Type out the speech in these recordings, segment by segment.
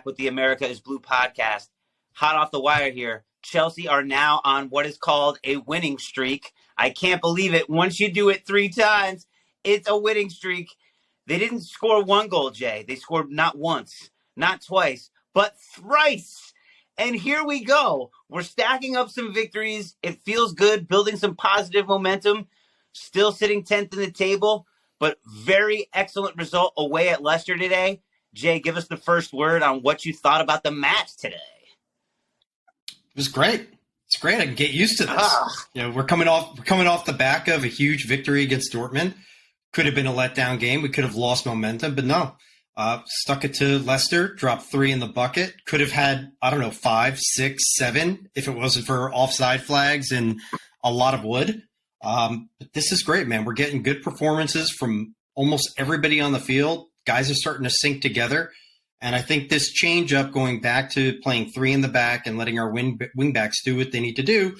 with the America is Blue podcast. Hot off the wire here. Chelsea are now on what is called a winning streak. I can't believe it. Once you do it 3 times, it's a winning streak. They didn't score 1 goal, Jay. They scored not once, not twice, but thrice. And here we go. We're stacking up some victories. It feels good, building some positive momentum. Still sitting 10th in the table, but very excellent result away at Leicester today. Jay, give us the first word on what you thought about the match today. It was great. It's great. I can get used to this. We're coming off the back of a huge victory against Dortmund. Could have been a letdown game. We could have lost momentum, but no. Stuck it to Leicester, dropped 3 in the bucket. Could have had, 5, 6, 7 if it wasn't for offside flags and a lot of wood. But this is great, man. We're getting good performances from almost everybody on the field. Guys are starting to sync together. And I think this change up going back to playing 3 in the back and letting our wingbacks do what they need to do,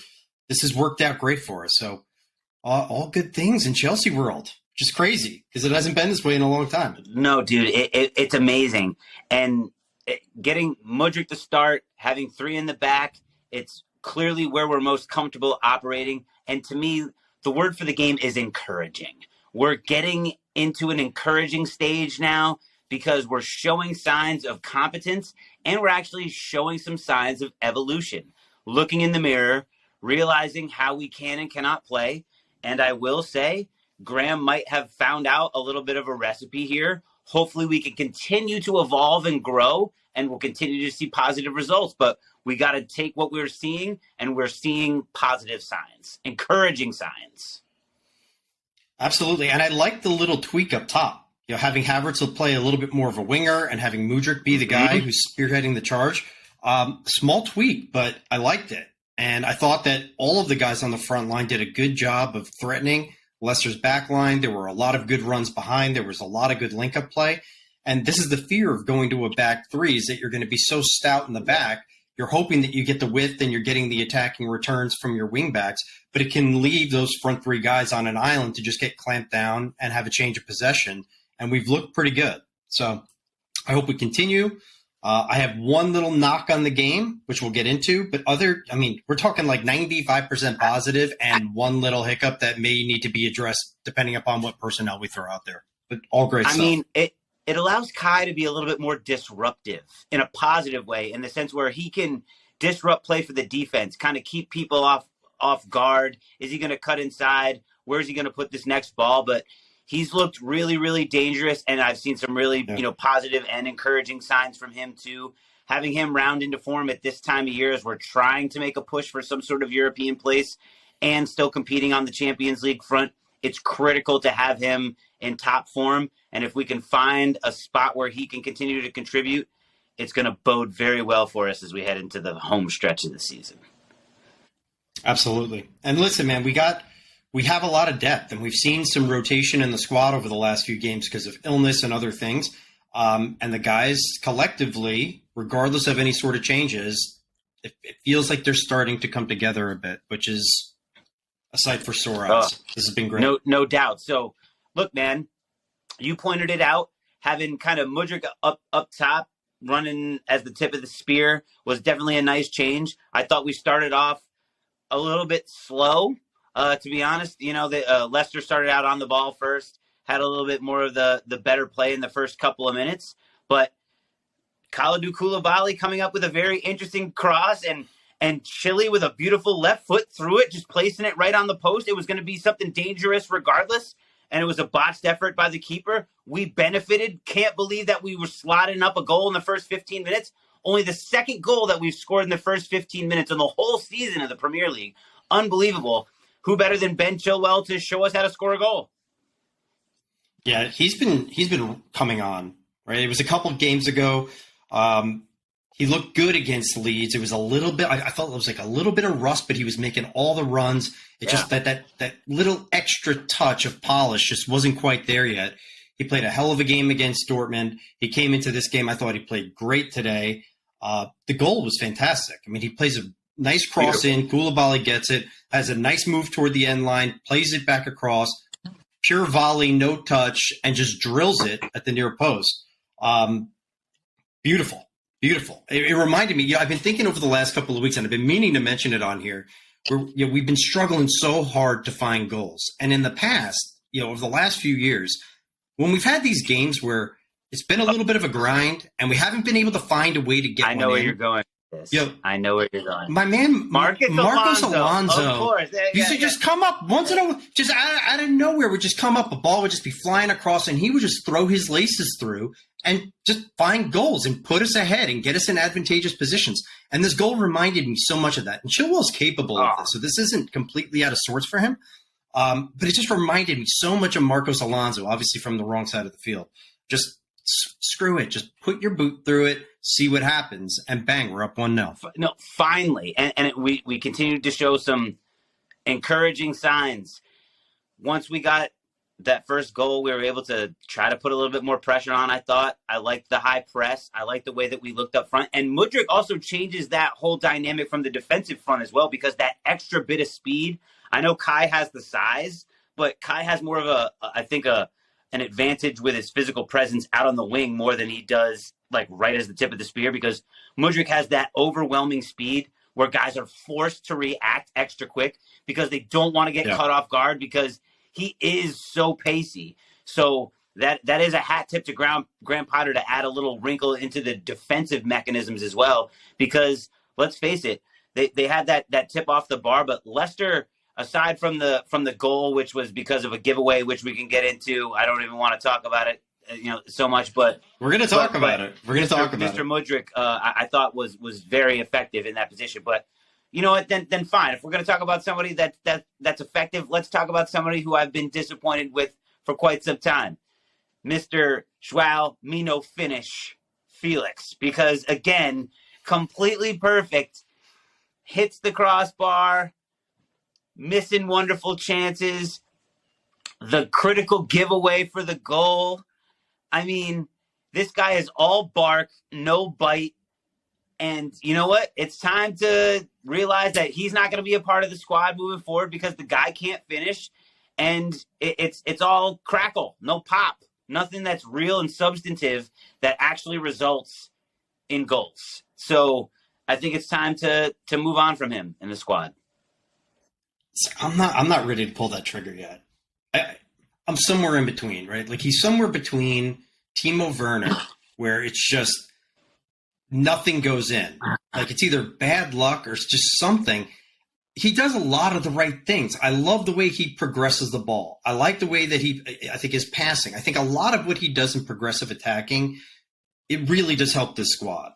this has worked out great for us. So all good things in Chelsea world. Just crazy because it hasn't been this way in a long time. No, dude, it's amazing. And getting Mudryk to start, having 3 in the back, it's clearly where we're most comfortable operating. And to me, the word for the game is encouraging. We're getting into an encouraging stage now because we're showing signs of competence and we're actually showing some signs of evolution. Looking in the mirror, realizing how we can and cannot play. And I will say, Graham might have found out a little bit of a recipe here. Hopefully we can continue to evolve and grow and we'll continue to see positive results. But we got to take what we're seeing and we're seeing positive signs, encouraging signs. Absolutely. And I like the little tweak up top. Having Havertz play a little bit more of a winger and having Mudryk be the guy who's spearheading the charge. Small tweak, but I liked it. And I thought that all of the guys on the front line did a good job of threatening Leicester's back line. There were a lot of good runs behind. There was a lot of good link-up play. And this is the fear of going to a back 3 is that you're going to be so stout in the back. You're hoping that you get the width and you're getting the attacking returns from your wingbacks, but it can leave those front 3 guys on an island to just get clamped down and have a change of possession. And we've looked pretty good. So I hope we continue. I have one little knock on the game, which we'll get into, but we're talking like 95% positive and one little hiccup that may need to be addressed depending upon what personnel we throw out there. But all great stuff. It allows Kai to be a little bit more disruptive in a positive way, in the sense where he can disrupt play for the defense, kind of keep people off guard. Is he going to cut inside? Where is he going to put this next ball? But he's looked really, really dangerous, and I've seen some really, positive and encouraging signs from him too. Having him round into form at this time of year as we're trying to make a push for some sort of European place and still competing on the Champions League front, it's critical to have him in top form. And if we can find a spot where he can continue to contribute, it's going to bode very well for us as we head into the home stretch of the season. Absolutely. And listen, man, we have a lot of depth, and we've seen some rotation in the squad over the last few games because of illness and other things. And the guys collectively, regardless of any sort of changes, it feels like they're starting to come together a bit, which is a sight for sore eyes. This has been great. No doubt. So, look, man, you pointed it out. Having kind of Mudryk up top, running as the tip of the spear was definitely a nice change. I thought we started off a little bit slow. To be honest, Leicester started out on the ball first, had a little bit more of the better play in the first couple of minutes. But Kalidou Koulibaly coming up with a very interesting cross and Chile with a beautiful left foot through it, just placing it right on the post. It was going to be something dangerous regardless, and it was a botched effort by the keeper. We benefited. Can't believe that we were slotting up a goal in the first 15 minutes. Only the second goal that we've scored in the first 15 minutes in the whole season of the Premier League. Unbelievable. Who better than Ben Chilwell to show us how to score a goal? Yeah, he's been coming on, right? It was a couple of games ago. He looked good against Leeds. It was a little bit, I felt it was like a little bit of rust, but he was making all the runs. It just that little extra touch of polish just wasn't quite there yet. He played a hell of a game against Dortmund. He came into this game. I thought he played great today. The goal was fantastic. I mean, he plays a nice cross in. Koulibaly gets it, has a nice move toward the end line, plays it back across, pure volley, no touch, and just drills it at the near post. Beautiful. Beautiful. It reminded me, I've been thinking over the last couple of weeks, and I've been meaning to mention it on here, where we've been struggling so hard to find goals. And in the past, over the last few years, when we've had these games where it's been a little bit of a grind and we haven't been able to find a way to get I know one where in. you're going. I know where you're going. My man, Marcos Alonso, of course. used to just come up once in a while, just out of nowhere would just come up. A ball would just be flying across, and he would just throw his laces through and just find goals and put us ahead and get us in advantageous positions. And this goal reminded me so much of that. And Chilwell's capable of this, so this isn't completely out of sorts for him. But it just reminded me so much of Marcos Alonso, obviously from the wrong side of the field. Just screw it. Just put your boot through it, see what happens, and bang, we're up 1-0. No, finally. And we continued to show some encouraging signs. Once we got that first goal, we were able to try to put a little bit more pressure on, I thought. I liked the high press. I liked the way that we looked up front. And Mudryk also changes that whole dynamic from the defensive front as well, because that extra bit of speed. I know Kai has the size, but Kai has more of an advantage with his physical presence out on the wing more than he does like right as the tip of the spear, because Mudryk has that overwhelming speed where guys are forced to react extra quick because they don't want to get caught off guard, because he is so pacey. So that is a hat tip to Graham Potter to add a little wrinkle into the defensive mechanisms as well, because let's face it, they had that tip off the bar, but Leicester, aside from the goal, which was because of a giveaway, which we can get into, I don't even want to talk about it, so much. But we're going to talk about it. We're going to talk about Mr. Mudryk, I thought was very effective in that position. But you know what? Then fine. If we're going to talk about somebody that's effective, let's talk about somebody who I've been disappointed with for quite some time, Mr. João Mino finish Felix, because again, completely perfect, hits the crossbar. Missing wonderful chances, the critical giveaway for the goal. I mean, this guy is all bark, no bite. And you know what? It's time to realize that he's not going to be a part of the squad moving forward because the guy can't finish. And it's all crackle, no pop, nothing that's real and substantive that actually results in goals. So I think it's time to move on from him in the squad. I'm not ready to pull that trigger yet. I'm somewhere in between, right? Like he's somewhere between Timo Werner, where it's just nothing goes in. Like it's either bad luck or it's just something. He does a lot of the right things. I love the way he progresses the ball. I like the way that I think his passing. I think a lot of what he does in progressive attacking, it really does help this squad.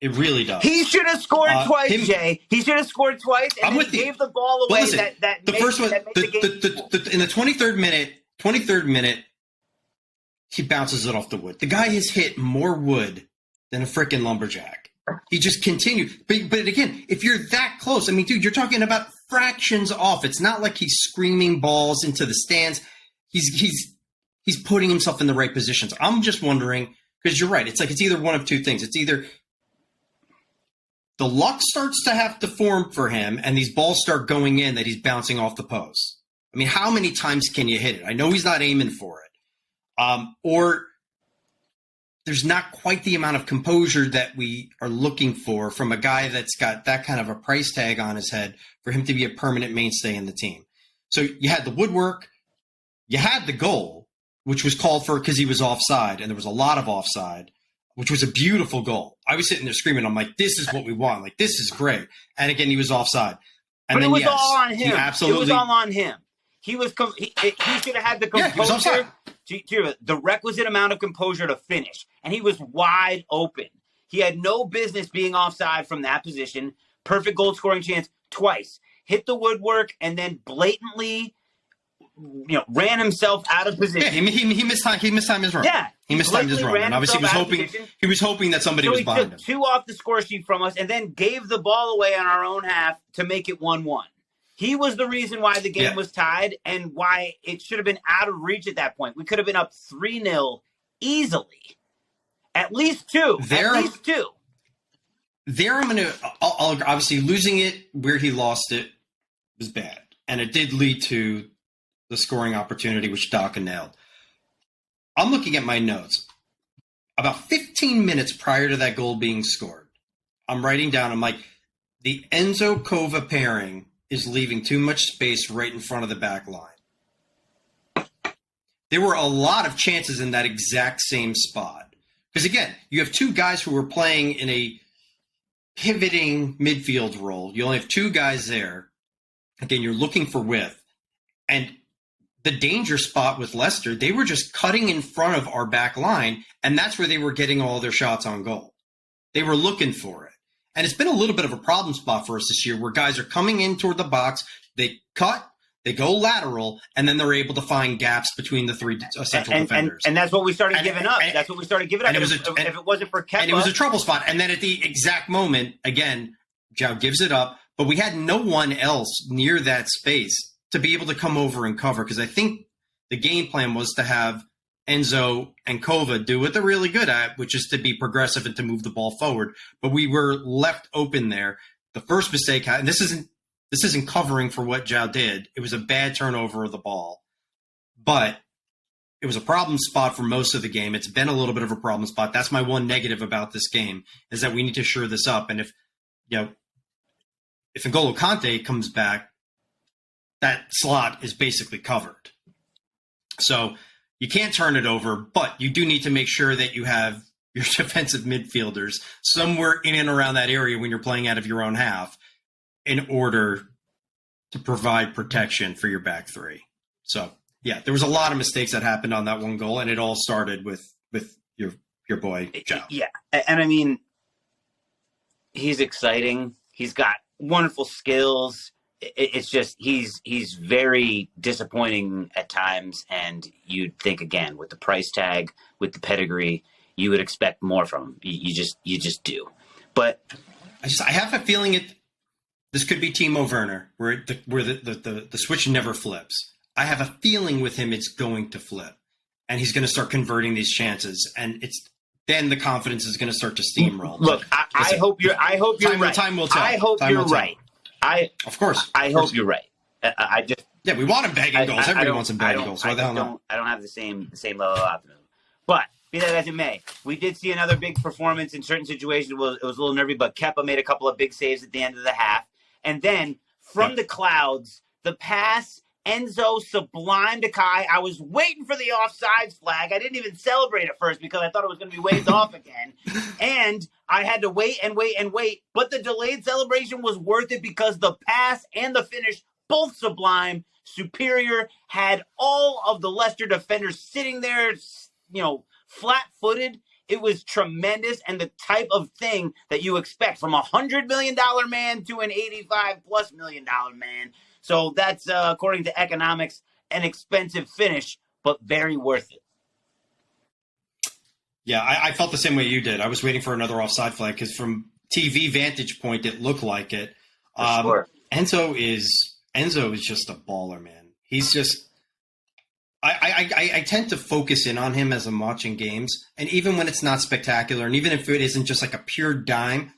It really does. He should have scored twice, Jay. He should have scored twice, and then he gave the ball away. Listen, the first one, in the 23rd minute, he bounces it off the wood. The guy has hit more wood than a freaking lumberjack. He just continued. But again, if you're that close, I mean, dude, you're talking about fractions off. It's not like he's screaming balls into the stands. He's putting himself in the right positions. I'm just wondering, because you're right. It's like it's either one of two things. It's either the luck starts to have to form for him and these balls start going in that he's bouncing off the post. I mean, how many times can you hit it? I know he's not aiming for it. Or there's not quite the amount of composure that we are looking for from a guy that's got that kind of a price tag on his head for him to be a permanent mainstay in the team. So you had the woodwork, you had the goal, which was called for because he was offside, and there was a lot of offside, which was a beautiful goal. I was sitting there screaming. I'm like, this is what we want. Like, this is great. And again, he was offside. And but then, it was all on him. Absolutely, it was all on him. He should have had the composure, the requisite amount of composure to finish. And he was wide open. He had no business being offside from that position. Perfect goal scoring chance twice. Hit the woodwork and then blatantly ran himself out of position. Yeah, he missed time. He missed time his run. Yeah, he missed time his run. And obviously, he was hoping that somebody was behind him. He took 2 off the score sheet from us, and then gave the ball away on our own half to make it 1-1. He was the reason why the game was tied, and why it should have been out of reach at that point. We could have been up 3-0 easily, at least 2. There, I'll obviously losing it where he lost it was bad, and it did lead to the scoring opportunity, which Daka nailed. I'm looking at my notes. about 15 minutes prior to that goal being scored, I'm writing down, I'm like, the Enzo Kova pairing is leaving too much space right in front of the back line. There were a lot of chances in that exact same spot. Because again, you have two guys who are playing in a pivoting midfield role. You only have two guys there. Again, you're looking for width. And the danger spot with Leicester, they were just cutting in front of our back line, and that's where they were getting all their shots on goal. They were looking for it. And it's been a little bit of a problem spot for us this year where guys are coming in toward the box, they cut, they go lateral, and then they're able to find gaps between the three central defenders. And that's what we started giving up. That's what we started giving up. If it wasn't for Kepa. And it was a trouble spot. And then at the exact moment, again, João gives it up, but we had no one else near that space to be able to come over and cover, because I think the game plan was to have Enzo and Kova do what they're really good at, which is to be progressive and to move the ball forward. But we were left open there. The first mistake, and this isn't covering for what João did. It was a bad turnover of the ball. But it was a problem spot for most of the game. It's been a little bit of a problem spot. That's my one negative about this game, is that we need to shore this up. And if N'Golo Kanté comes back, that slot is basically covered. So you can't turn it over, but you do need to make sure that you have your defensive midfielders somewhere in and around that area when you're playing out of your own half in order to provide protection for your back three. So, yeah, there was a lot of mistakes that happened on that one goal, and it all started with your boy, João. Yeah, and I mean, he's exciting. He's got wonderful skills. It's just he's very disappointing at times, and you'd think, again, with the price tag, with the pedigree, you would expect more from him. You just do. But I have a feeling this could be Timo Werner, where the switch never flips. I have a feeling with him it's going to flip, and he's going to start converting these chances, and then the confidence is going to start to steamroll. Look, I hope you're right. Time will tell. I hope you're right. Of course. I hope you're right. We want him bagging goals. Everybody wants him bagging goals. Why the hell not? I don't have the same level of optimism. But be that as it may, we did see another big performance in certain situations. It was a little nervy, but Kepa made a couple of big saves at the end of the half. And then from the clouds, the pass, Enzo sublime to Kai. I was waiting for the offsides flag. I didn't even celebrate at first because I thought it was going to be waved off again. And I had to wait and wait and wait. But the delayed celebration was worth it because the pass and the finish, both sublime, superior, had all of the Leicester defenders sitting there, flat-footed. It was tremendous, and the type of thing that you expect from $100 million man to an $85+ million man. So that's, according to economics, an expensive finish, but very worth it. Yeah, I felt the same way you did. I was waiting for another offside flag because from TV vantage point, it looked like it. Sure. Enzo is just a baller, man. He's just. I tend to focus in on him as I'm watching games, and even when it's not spectacular, and even if it isn't just like a pure dime,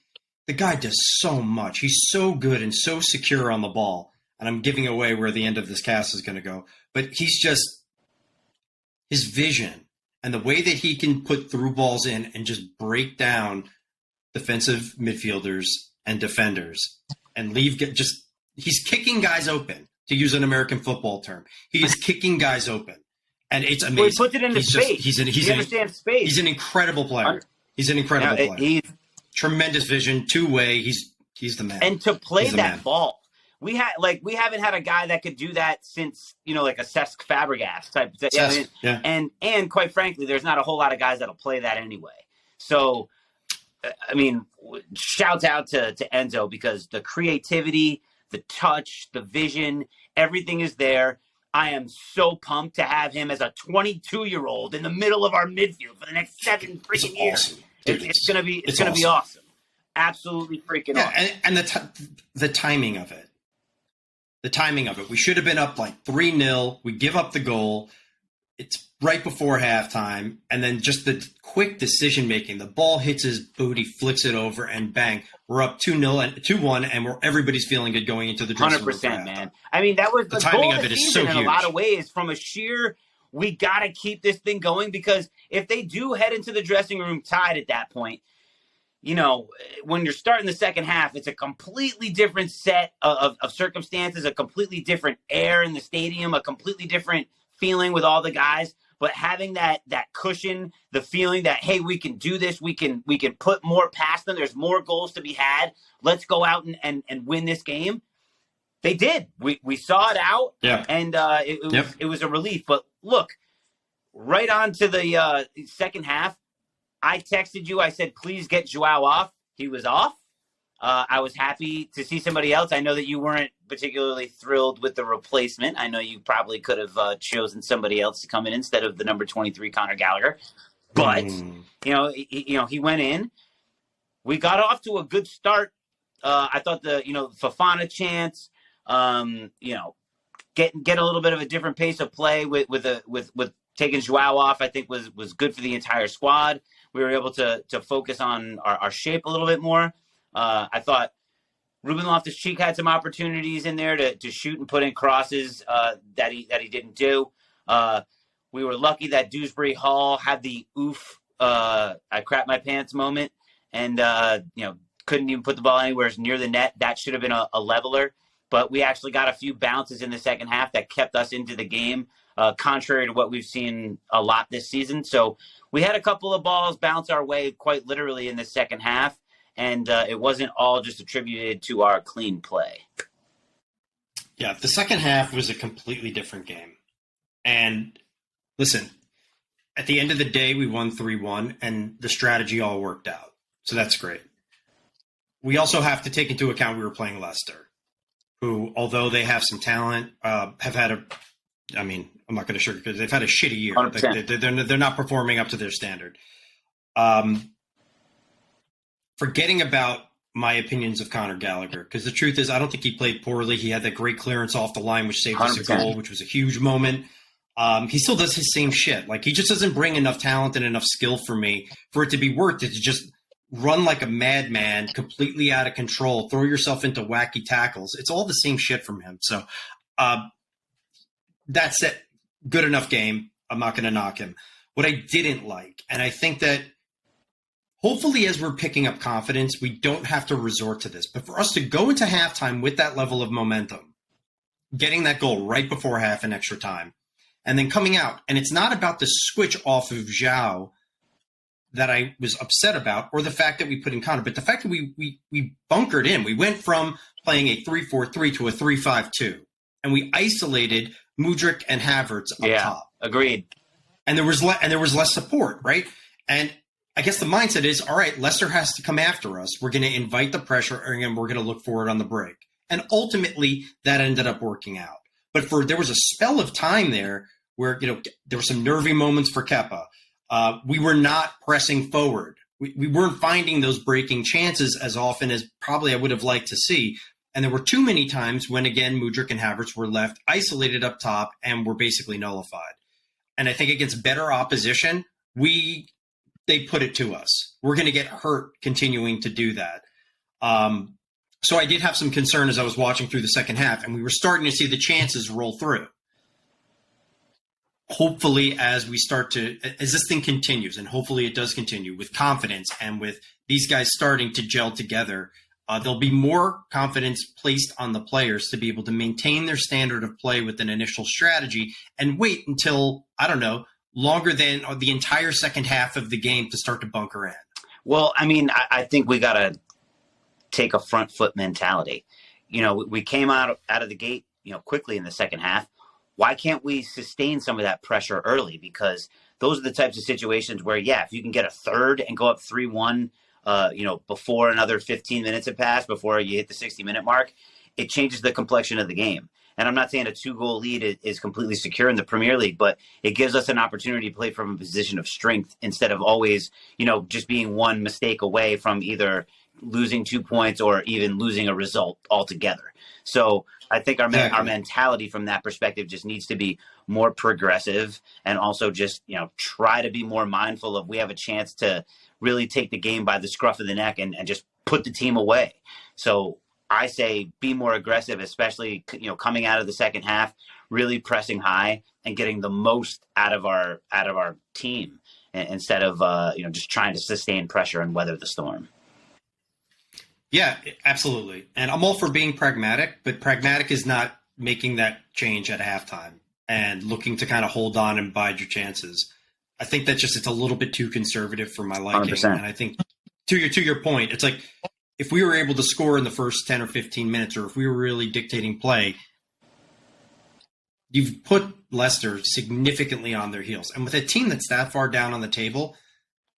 the guy does so much. He's so good and so secure on the ball. And I'm giving away where the end of this cast is going to go. But he's just – his vision and the way that he can put through balls in and just break down defensive midfielders and defenders and he's kicking guys open, to use an American football term. He is kicking guys open. And it's amazing. Well, he puts it into space. He understands space. He's an incredible player. He's an incredible player. He's tremendous vision, two-way. He's the man. And to play that ball. We haven't had a guy that could do that since, like a Cesc Fabregas type of thing. Yeah. And quite frankly, there's not a whole lot of guys that'll play that anyway. So, I mean, shouts out to Enzo because the creativity, the touch, the vision, everything is there. I am so pumped to have him as a 22-year-old in the middle of our midfield for the next 7 freaking years. Dude, it's gonna be awesome. Absolutely freaking awesome. And the timing of it. The timing of it. We should have been up like 3-0. We give up the goal. It's right before halftime. And then just the quick decision-making. The ball hits his booty, flicks it over, and bang. We're up 2-0 and 2-1, and everybody's feeling good going into the dressing room. 100%, man. I mean, that was the timing goal of it is season so in huge. a lot of ways from a sheer we got to keep this thing going, because if they do head into the dressing room tied at that point, you know, when you're starting the second half, it's a completely different set of circumstances, a completely different air in the stadium, a completely different feeling with all the guys. But having that cushion, the feeling that, hey, we can do this, we can put more past them, there's more goals to be had, let's go out and win this game. They did. We saw it out, and it was a relief. But look, right on to the second half, I texted you. I said, please get Joao off. He was off. I was happy to see somebody else. I know that you weren't particularly thrilled with the replacement. I know you probably could have chosen somebody else to come in instead of the number 23, Conor Gallagher. But, he went in. We got off to a good start. I thought the Fofana chance, get a little bit of a different pace of play with taking Joao off, I think was good for the entire squad. We were able to focus on our shape a little bit more. I thought Ruben Loftus-Cheek had some opportunities in there to shoot and put in crosses that he didn't do. We were lucky that Dewsbury Hall had the oof, I crap my pants moment, and couldn't even put the ball anywhere near the net. That should have been a leveler. But we actually got a few bounces in the second half that kept us into the game, contrary to what we've seen a lot this season. So we had a couple of balls bounce our way quite literally in the second half, and it wasn't all just attributed to our clean play. Yeah, the second half was a completely different game. And listen, at the end of the day, we won 3-1, and the strategy all worked out. So that's great. We also have to take into account we were playing Leicester, who, although they have some talent, have had I'm not going to sugarcoat it, they've had a shitty year. They're not performing up to their standard. Forgetting about my opinions of Conor Gallagher, because the truth is I don't think he played poorly. He had that great clearance off the line, which saved us a goal, which was a huge moment. He still does his same shit. Like, he just doesn't bring enough talent and enough skill for me for it to be worth it to just run like a madman, completely out of control, throw yourself into wacky tackles. It's all the same shit from him. So that's it. Good enough game. I'm not going to knock him. What I didn't like, and I think that hopefully as we're picking up confidence, we don't have to resort to this. But for us to go into halftime with that level of momentum, getting that goal right before half in extra time, and then coming out, and it's not about the switch off of Joao that I was upset about, or the fact that we put in Conor, but the fact that we bunkered in. We went from playing a 3-4-3 to a 3-5-2, and we isolated Mudryk and Havertz up top. Agreed. And there was less support, right? And I guess the mindset is, all right, Leicester has to come after us. We're going to invite the pressure, and we're going to look for it on the break. And ultimately, that ended up working out. But there was a spell of time there where there were some nervy moments for Kepa. We were not pressing forward. We weren't finding those breaking chances as often as probably I would have liked to see. And there were too many times when, again, Mudryk and Havertz were left isolated up top and were basically nullified. And I think against better opposition, they put it to us. We're going to get hurt continuing to do that. So I did have some concern as I was watching through the second half, and we were starting to see the chances roll through. Hopefully, as this thing continues, and hopefully it does continue with confidence and with these guys starting to gel together, there'll be more confidence placed on the players to be able to maintain their standard of play with an initial strategy and wait until, I don't know, longer than the entire second half of the game to start to bunker in. Well, I think we got to take a front foot mentality. We came out of the gate, quickly in the second half. Why can't we sustain some of that pressure early? Because those are the types of situations where, if you can get a third and go up 3-1, before another 15 minutes have passed, before you hit the 60-minute mark, it changes the complexion of the game. And I'm not saying a 2-goal lead is completely secure in the Premier League, but it gives us an opportunity to play from a position of strength instead of always, just being one mistake away from either losing 2 points or even losing a result altogether. So I think our mentality from that perspective just needs to be more progressive, and also just, try to be more mindful of, we have a chance to really take the game by the scruff of the neck and just put the team away. So I say be more aggressive, especially, coming out of the second half, really pressing high and getting the most out of our team instead of just trying to sustain pressure and weather the storm. Yeah, absolutely. And I'm all for being pragmatic, but pragmatic is not making that change at halftime and looking to kind of hold on and bide your chances. I think that it's a little bit too conservative for my liking. 100%. And I think to your point, it's like if we were able to score in the first 10 or 15 minutes, or if we were really dictating play, you've put Leicester significantly on their heels. And with a team that's that far down on the table,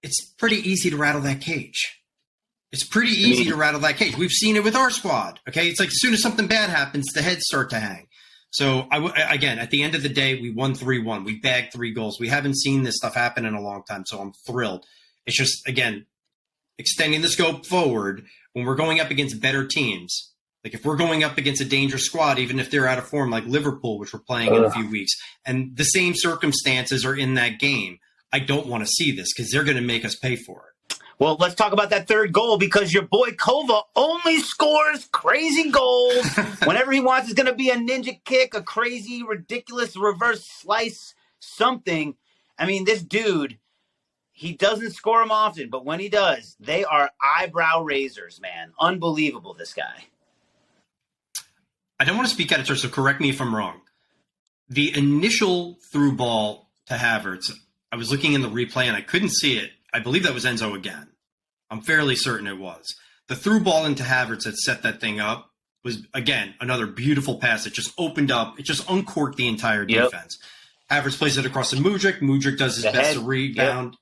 it's pretty easy to rattle that cage. It's pretty easy to rattle that cage. We've seen it with our squad. Okay, it's like as soon as something bad happens, the heads start to hang. So again, at the end of the day, we won 3-1. We bagged 3 goals. We haven't seen this stuff happen in a long time, so I'm thrilled. It's just, again, extending the scope forward when we're going up against better teams. Like if we're going up against a dangerous squad, even if they're out of form, like Liverpool, which we're playing in a few weeks, and the same circumstances are in that game, I don't want to see this because they're going to make us pay for it. Well, let's talk about that third goal because your boy Kova only scores crazy goals. Whenever he wants, it's going to be a ninja kick, a crazy, ridiculous reverse slice, something. I mean, this dude, he doesn't score them often, but when he does, they are eyebrow raisers, man. Unbelievable, this guy. I don't want to speak out of turn, so correct me if I'm wrong. The initial through ball to Havertz, I was looking in the replay and I couldn't see it. I believe that was Enzo again. I'm fairly certain it was. The through ball into Havertz that set that thing up was, again, another beautiful pass that just opened up. It just uncorked the entire defense. Havertz plays it across to Mudryk. Mudryk does his best to rebound,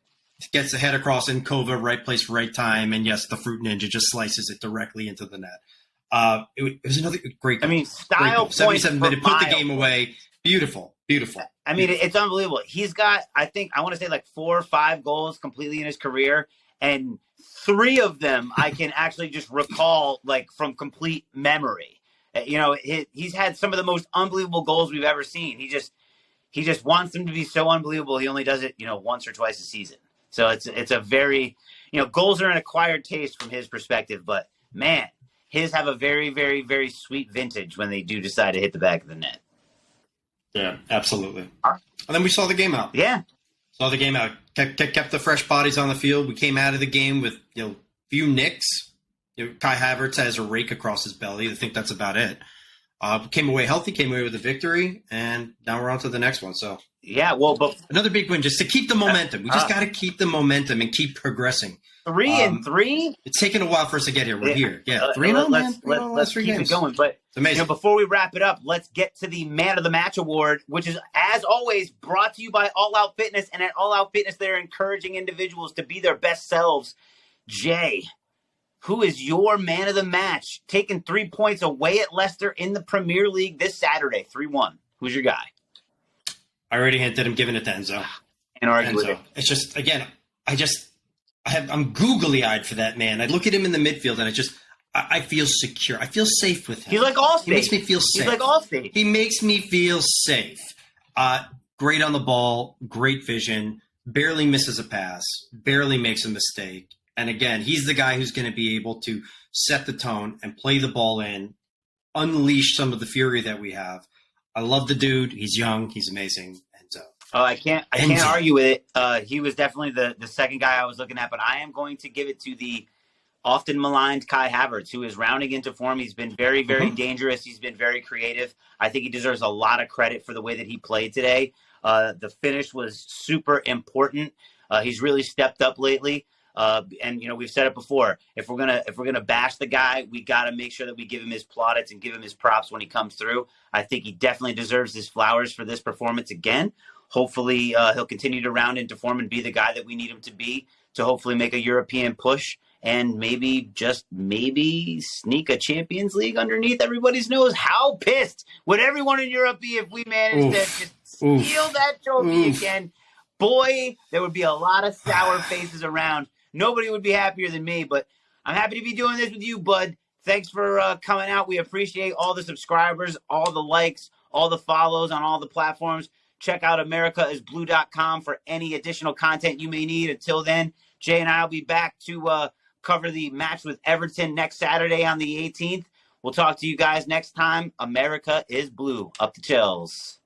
gets the head across in Kova, right place, right time. And yes, the Fruit Ninja just slices it directly into the net. It was another great goal. I mean, style points 77 minute, put the mile. game away. Beautiful. I mean, it's unbelievable. He's got, I want to say like 4 or 5 goals completely in his career, and 3 of them I can actually just recall like from complete memory. He's had some of the most unbelievable goals we've ever seen. He just wants them to be so unbelievable. He only does it, once or twice a season. So it's a very, goals are an acquired taste from his perspective, but man, his have a very, very, very sweet vintage when they do decide to hit the back of the net. Yeah, absolutely. And then we saw the game out. Yeah. Saw the game out. Kept the fresh bodies on the field. We came out of the game with few nicks. Kai Havertz has a rake across his belly. I think that's about it. Came away healthy, came away with a victory, and now we're on to the next one. So yeah, well, but another big win just to keep the momentum. We just got to keep the momentum and keep progressing. 3-3. It's taken a while for us to get here. We're here. Yeah, 3-0, man. Let's keep games. it going. But it's amazing. Before we wrap it up, let's get to the Man of the Match award, which is, as always, brought to you by All Out Fitness. And at All Out Fitness, they're encouraging individuals to be their best selves. Jay, who is your Man of the Match? Taking 3 points away at Leicester in the Premier League this Saturday, 3-1. Who's your guy? I already hinted I'm giving it to Enzo. And argue with it. It's just, again, I'm googly-eyed for that man. I look at him in the midfield, and I feel secure. I feel safe with him. He's like Allstate. He makes me feel safe. He's like Allstate. He makes me feel safe. Great on the ball, great vision, barely misses a pass, barely makes a mistake. And again, he's the guy who's going to be able to set the tone and play the ball in, unleash some of the fury that we have. I love the dude. He's young. He's amazing. I can't argue with it. He was definitely the second guy I was looking at, but I am going to give it to the often maligned Kai Havertz, who is rounding into form. He's been very, very dangerous. He's been very creative. I think he deserves a lot of credit for the way that he played today. The finish was super important. He's really stepped up lately. And we've said it before. If we're gonna bash the guy, we got to make sure that we give him his plaudits and give him his props when he comes through. I think he definitely deserves his flowers for this performance again. Hopefully, he'll continue to round into form and be the guy that we need him to be to hopefully make a European push and maybe sneak a Champions League underneath everybody's nose. How pissed would everyone in Europe be if we managed to just steal that trophy again? Boy, there would be a lot of sour faces around. Nobody would be happier than me, but I'm happy to be doing this with you, bud. Thanks for coming out. We appreciate all the subscribers, all the likes, all the follows on all the platforms. Check out americaisblue.com for any additional content you may need. Until then, Jay and I will be back to cover the match with Everton next Saturday on the 18th. We'll talk to you guys next time. America is blue. Up the chills.